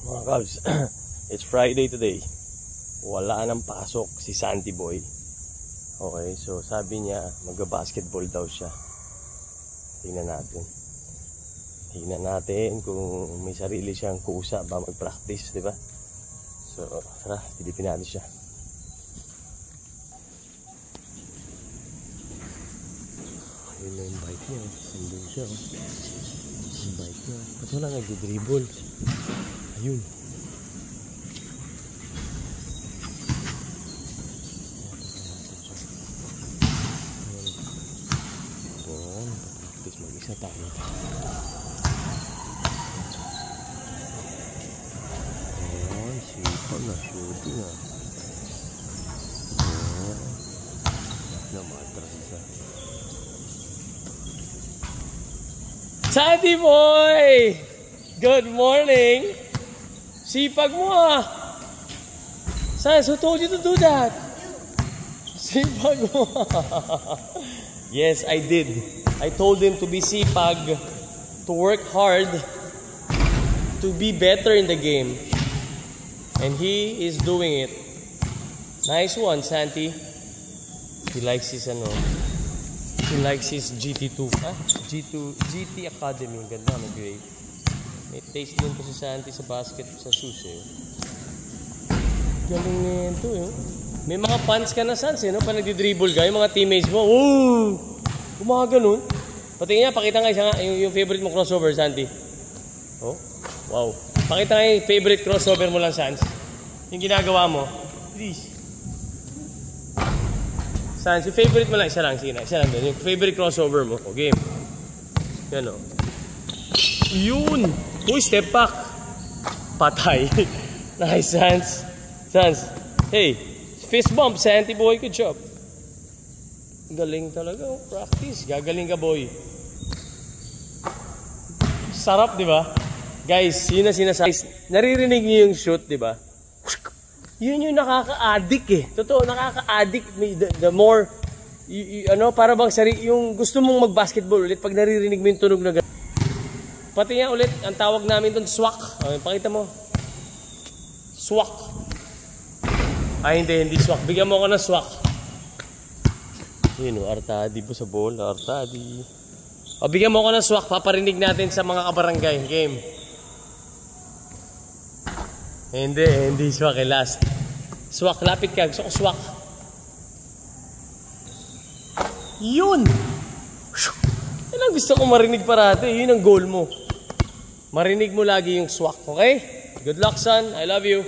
Mga Cubs, it's Friday today. Wala nang pasok si Santi Boy. Okay, so sabi niya mag-basketball daw siya. Tingnan natin kung may sarili siyang kusa ba mag-practice, di ba? So tara, pilipin natin siya. Ayun na yung bike niya. Nandun siya. Yung bike niya. Ba't wala nag-dribble? Ayun. Doon, practice mag-isa tayo. Ayan, sipag na, shooting na. Ayan. Namatras isa. Santi Boy! Good morning! Sipag mo ah! Sans, who told you to do that? Sipag mo. Yes, I did. I told him to be sipag, to work hard, to be better in the game. And he is doing it. Nice one, Santi. He likes his he likes his GT2. GT Academy. Ganda, mag-grade. May taste din po si Santi sa basket, sa shoes eh. Galing nito eh. May mga pants ka na, Sans eh, no? Pag nagdi-dribble ka, yung mga teammates mo, woo! Umaga nun. Patingin niya, pakita nga yung favorite mo crossover, Santi. Oh, wow. Pakita nga yung favorite crossover mo lang, Sans. Yung ginagawa mo. Please. Sans, yung favorite mo lang, isa lang, sige na, isa lang doon. Yung favorite crossover mo. O, game. Yan o. Yun! Uy, step back. Patay. Nice, Sans. Sans. Hey, fist bump, Santi Boy. Good job. Galing talaga. Oh. Practice. Gagaling ka, boy. Sarap, di ba? Guys, yun na sinasabi. Naririnig niyo yung shoot, di ba? Yun yung nakaka-addict eh. Totoo, nakaka-addict. The more, para bang yung gusto mong mag-basketball ulit pag naririnig mo yung tunog na gano'n. Pati nga ulit, ang tawag namin doon, swak. Okay, pakita mo. Swak. Ay, hindi swak. Bigyan mo ako ng swak. Yun, artadi po sa ball. Artadi. O, bigyan mo ako ng swak. Paparinig natin sa mga kabarangay. Game. Hindi swak eh. Last. Swak, lapit ka. Gusto ko swak. Yun! Yan ang gusto ko marinig parati. Yun ang goal mo. Marinig mo lagi yung swak, okay? Good luck, son. I love you.